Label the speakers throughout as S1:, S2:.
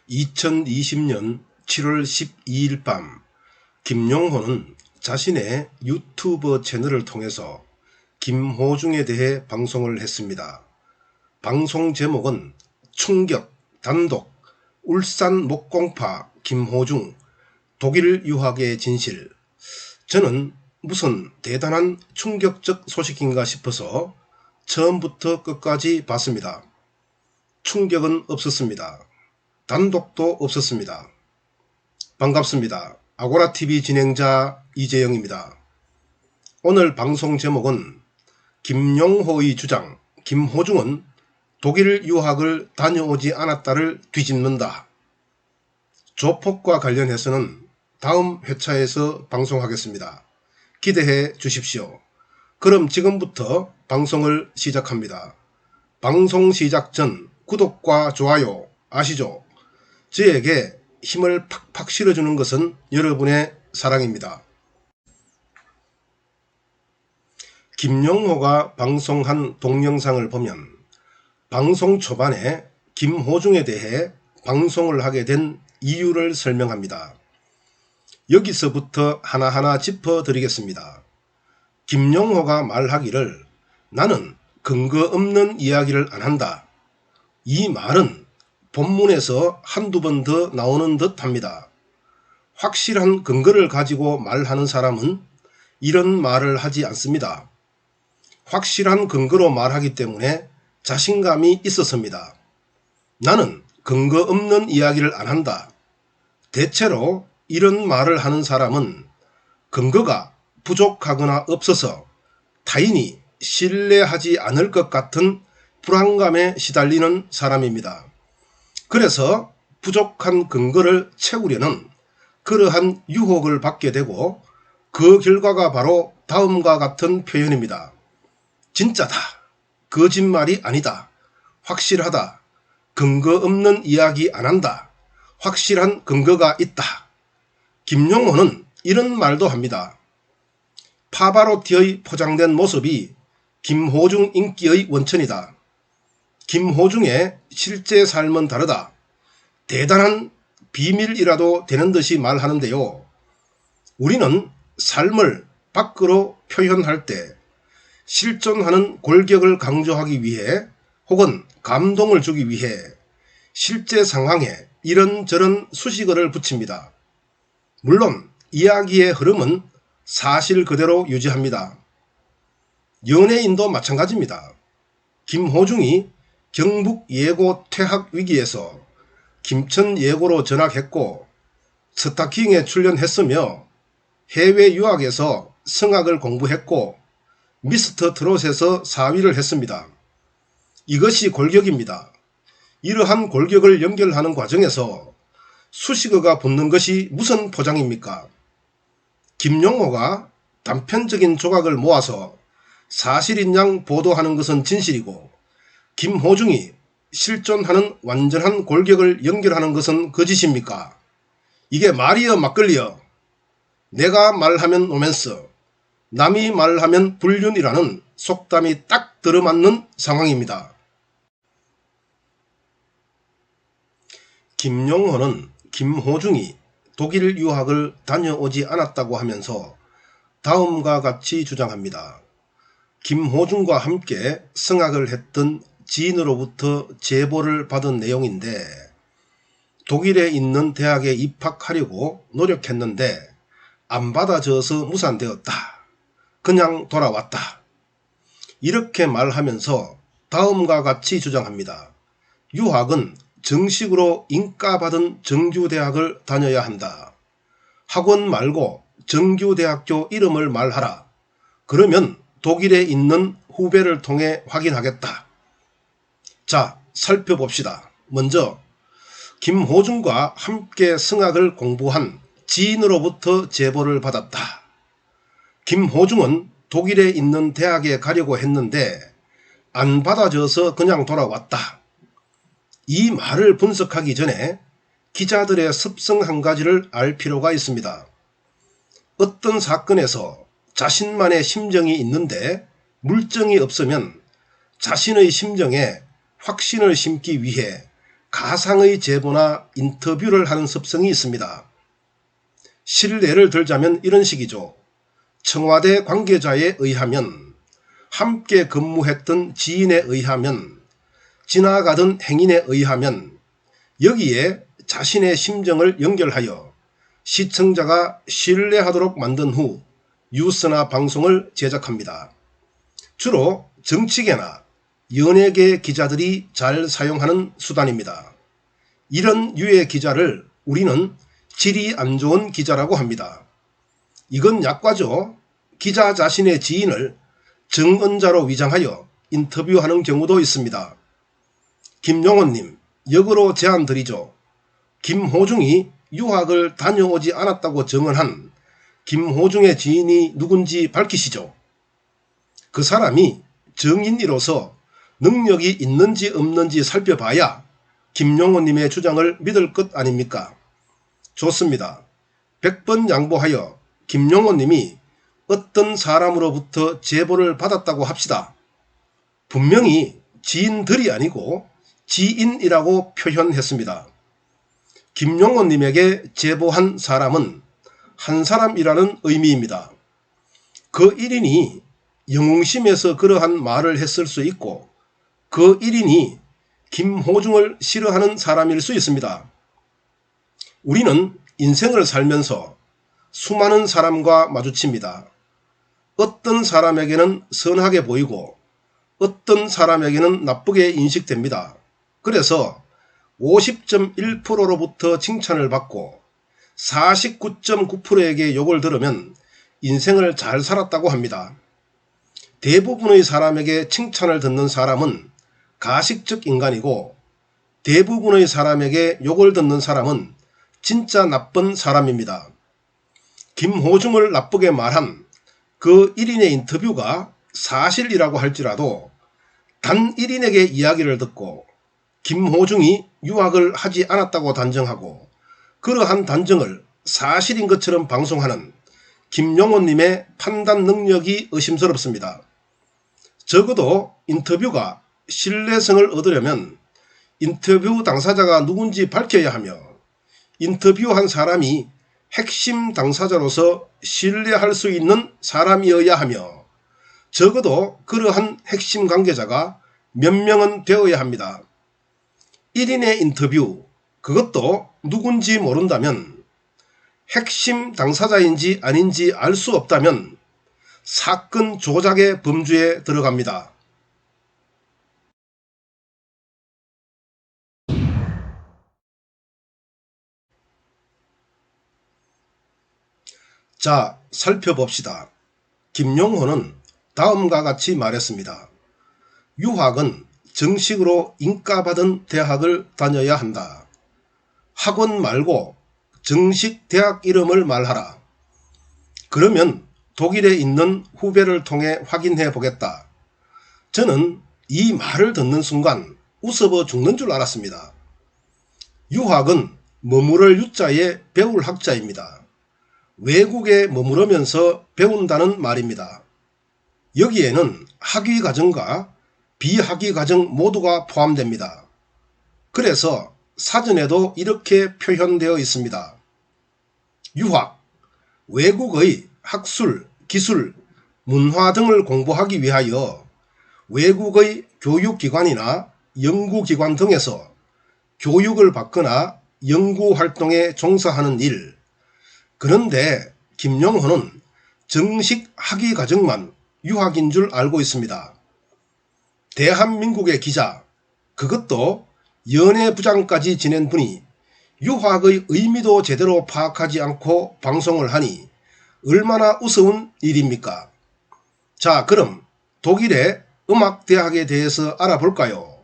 S1: 2020년 7월 12일 밤 김용호는 자신의 유튜브 채널을 통해서 김호중에 대해 방송을 했습니다. 방송 제목은 충격, 단독, 울산 목공파 김호중, 독일 유학의 진실. 저는 무슨 대단한 충격적 소식인가 싶어서 처음부터 끝까지 봤습니다. 충격은 없었습니다. 단독도 없었습니다. 반갑습니다. 아고라TV 진행자 이재영입니다. 오늘 방송 제목은 김용호의 주장, 김호중은 독일 유학을 다녀오지 않았다를 뒤집는다. 조폭과 관련해서는 다음 회차에서 방송하겠습니다. 기대해 주십시오. 그럼 지금부터 방송을 시작합니다. 방송 시작 전 구독과 좋아요 아시죠? 저에게 힘을 팍팍 실어주는 것은 여러분의 사랑입니다. 김용호가 방송한 동영상을 보면 방송 초반에 김호중에 대해 방송을 하게 된 이유를 설명합니다. 여기서부터 하나하나 짚어드리겠습니다. 김용호가 말하기를 나는 근거 없는 이야기를 안 한다. 이 말은 본문에서 한두 번 더 나오는 듯 합니다. 확실한 근거를 가지고 말하는 사람은 이런 말을 하지 않습니다. 확실한 근거로 말하기 때문에 자신감이 있었습니다. 나는 근거 없는 이야기를 안 한다. 대체로 이런 말을 하는 사람은 근거가 부족하거나 없어서 타인이 신뢰하지 않을 것 같은 불안감에 시달리는 사람입니다. 그래서 부족한 근거를 채우려는 그러한 유혹을 받게 되고 그 결과가 바로 다음과 같은 표현입니다. 진짜다. 거짓말이 아니다. 확실하다. 근거 없는 이야기 안 한다. 확실한 근거가 있다. 김용호는 이런 말도 합니다. 파바로티의 포장된 모습이 김호중 인기의 원천이다. 김호중의 실제 삶은 다르다. 대단한 비밀이라도 되는 듯이 말하는데요. 우리는 삶을 밖으로 표현할 때 실존하는 골격을 강조하기 위해 혹은 감동을 주기 위해 실제 상황에 이런저런 수식어를 붙입니다. 물론 이야기의 흐름은 사실 그대로 유지합니다. 연예인도 마찬가지입니다. 김호중이 경북 예고 퇴학 위기에서 김천 예고로 전학했고 스타킹에 출연했으며 해외 유학에서 성악을 공부했고 미스터 트롯에서 4위를 했습니다. 이것이 골격입니다. 이러한 골격을 연결하는 과정에서 수식어가 붙는 것이 무슨 포장입니까? 김용호가 단편적인 조각을 모아서 사실인 양 보도하는 것은 진실이고 김호중이 실존하는 완전한 골격을 연결하는 것은 거짓입니까? 이게 말이여 막걸리여. 내가 말하면 로맨스, 남이 말하면 불륜이라는 속담이 딱 들어맞는 상황입니다. 김용호는 김호중이 독일 유학을 다녀오지 않았다고 하면서 다음과 같이 주장합니다. 김호중과 함께 성악을 했던 지인으로부터 제보를 받은 내용인데 독일에 있는 대학에 입학하려고 노력했는데 안 받아줘서 무산되었다. 그냥 돌아왔다. 이렇게 말하면서 다음과 같이 주장합니다. 유학은 정식으로 인가받은 정규대학을 다녀야 한다. 학원 말고 정규대학교 이름을 말하라. 그러면 독일에 있는 후배를 통해 확인하겠다. 자, 살펴봅시다. 먼저 김호중과 함께 성악을 공부한 지인으로부터 제보를 받았다. 김호중은 독일에 있는 대학에 가려고 했는데 안 받아줘서 그냥 돌아왔다. 이 말을 분석하기 전에 기자들의 습성 한 가지를 알 필요가 있습니다. 어떤 사건에서 자신만의 심정이 있는데 물증이 없으면 자신의 심정에 확신을 심기 위해 가상의 제보나 인터뷰를 하는 습성이 있습니다. 실례를 들자면 이런 식이죠. 청와대 관계자에 의하면, 함께 근무했던 지인에 의하면, 지나가던 행인에 의하면, 여기에 자신의 심정을 연결하여 시청자가 신뢰하도록 만든 후 뉴스나 방송을 제작합니다. 주로 정치계나 연예계 기자들이 잘 사용하는 수단입니다. 이런 유의 기자를 우리는 질이 안 좋은 기자라고 합니다. 이건 약과죠. 기자 자신의 지인을 정언자로 위장하여 인터뷰하는 경우도 있습니다. 김용호님, 역으로 제안 드리죠. 김호중이 유학을 다녀오지 않았다고 증언한 김호중의 지인이 누군지 밝히시죠. 그 사람이 정인이로서 능력이 있는지 없는지 살펴봐야 김용호님의 주장을 믿을 것 아닙니까? 좋습니다. 100번 양보하여 김용호님이 어떤 사람으로부터 제보를 받았다고 합시다. 분명히 지인들이 아니고 지인이라고 표현했습니다. 김용호님에게 제보한 사람은 한 사람이라는 의미입니다. 그 1인이 영웅심에서 그러한 말을 했을 수 있고 그 1인이 김호중을 싫어하는 사람일 수 있습니다. 우리는 인생을 살면서 수많은 사람과 마주칩니다. 어떤 사람에게는 선하게 보이고 어떤 사람에게는 나쁘게 인식됩니다. 그래서 50.1%로부터 칭찬을 받고 49.9%에게 욕을 들으면 인생을 잘 살았다고 합니다. 대부분의 사람에게 칭찬을 듣는 사람은 가식적 인간이고 대부분의 사람에게 욕을 듣는 사람은 진짜 나쁜 사람입니다. 김호중을 나쁘게 말한 그 1인의 인터뷰가 사실이라고 할지라도 단 1인에게 이야기를 듣고 김호중이 유학을 하지 않았다고 단정하고 그러한 단정을 사실인 것처럼 방송하는 김용호님의 판단 능력이 의심스럽습니다. 적어도 인터뷰가 신뢰성을 얻으려면 인터뷰 당사자가 누군지 밝혀야 하며 인터뷰한 사람이 핵심 당사자로서 신뢰할 수 있는 사람이어야 하며 적어도 그러한 핵심 관계자가 몇 명은 되어야 합니다. 1인의 인터뷰, 그것도 누군지 모른다면 핵심 당사자인지 아닌지 알 수 없다면 사건 조작의 범주에 들어갑니다. 자, 살펴봅시다. 김용호는 다음과 같이 말했습니다. 유학은 정식으로 인가받은 대학을 다녀야 한다. 학원 말고 정식 대학 이름을 말하라. 그러면 독일에 있는 후배를 통해 확인해 보겠다. 저는 이 말을 듣는 순간 웃어버 죽는 줄 알았습니다. 유학은 머무를 유자에 배울 학자입니다. 외국에 머무르면서 배운다는 말입니다. 여기에는 학위과정과 비학위과정 모두가 포함됩니다. 그래서 사전에도 이렇게 표현되어 있습니다. 유학, 외국의 학술, 기술, 문화 등을 공부하기 위하여 외국의 교육기관이나 연구기관 등에서 교육을 받거나 연구활동에 종사하는 일. 그런데 김용호는 정식 학위과정만 유학인 줄 알고 있습니다. 대한민국의 기자, 그것도 연예부장까지 지낸 분이 유학의 의미도 제대로 파악하지 않고 방송을 하니 얼마나 우스운 일입니까? 자, 그럼 독일의 음악대학에 대해서 알아볼까요?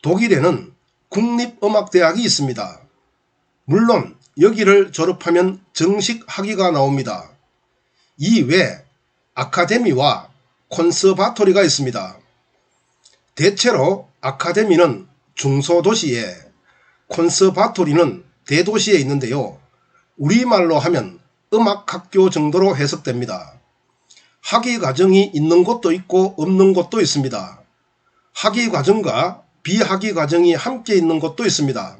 S1: 독일에는 국립음악대학이 있습니다. 물론 여기를 졸업하면 정식 학위가 나옵니다. 이외 아카데미와 콘서바토리가 있습니다. 대체로 아카데미는 중소도시에, 콘서바토리는 대도시에 있는데요. 우리말로 하면 음악학교 정도로 해석됩니다. 학위과정이 있는 곳도 있고 없는 곳도 있습니다. 학위과정과 비학위 과정이 함께 있는 곳도 있습니다.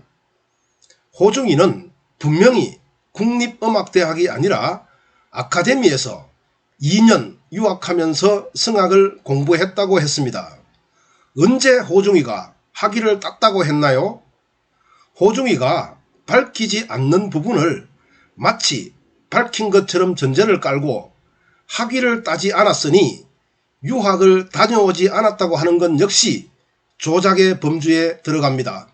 S1: 호중이는 분명히 국립음악대학이 아니라 아카데미에서 2년 유학하면서 성악을 공부했다고 했습니다. 언제 호중이가 학위를 땄다고 했나요? 호중이가 밝히지 않는 부분을 마치 밝힌 것처럼 전제를 깔고 학위를 따지 않았으니 유학을 다녀오지 않았다고 하는 건 역시 조작의 범주에 들어갑니다.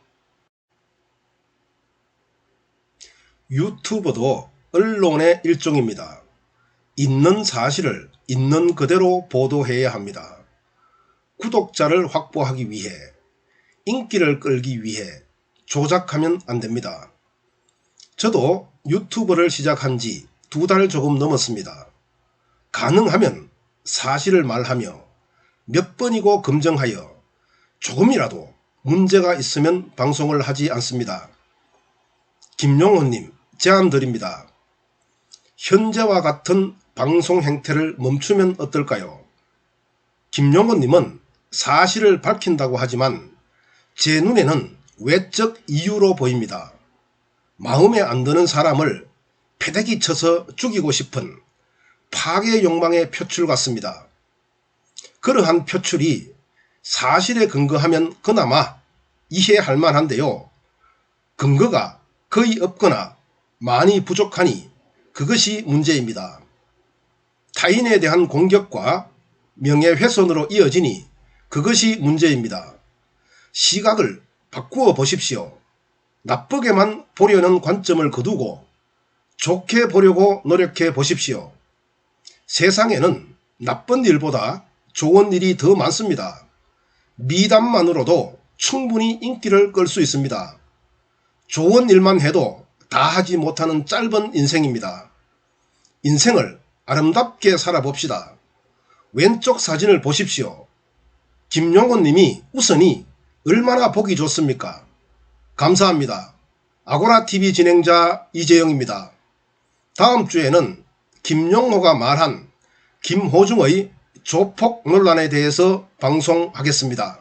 S1: 유튜버도 언론의 일종입니다. 있는 사실을 있는 그대로 보도해야 합니다. 구독자를 확보하기 위해, 인기를 끌기 위해 조작하면 안됩니다. 저도 유튜브를 시작한 지 2달 조금 넘었습니다. 가능하면 사실을 말하며 몇 번이고 검증하여 조금이라도 문제가 있으면 방송을 하지 않습니다. 김용호님, 제안 드립니다. 현재와 같은 방송 행태를 멈추면 어떨까요? 김용호님은 사실을 밝힌다고 하지만 제 눈에는 외적 이유로 보입니다. 마음에 안 드는 사람을 패대기 쳐서 죽이고 싶은 파괴 욕망의 표출 같습니다. 그러한 표출이 사실에 근거하면 그나마 이해할 만한데요. 근거가 거의 없거나 많이 부족하니 그것이 문제입니다. 타인에 대한 공격과 명예훼손으로 이어지니 그것이 문제입니다. 시각을 바꾸어 보십시오. 나쁘게만 보려는 관점을 거두고 좋게 보려고 노력해 보십시오. 세상에는 나쁜 일보다 좋은 일이 더 많습니다. 미담만으로도 충분히 인기를 끌 수 있습니다. 좋은 일만 해도 다 하지 못하는 짧은 인생입니다. 인생을 아름답게 살아봅시다. 왼쪽 사진을 보십시오. 김용호님이 웃으니 얼마나 보기 좋습니까? 감사합니다. 아고라TV 진행자 이재영입니다. 다음 주에는 김용호가 말한 김호중의 조폭 논란에 대해서 방송하겠습니다.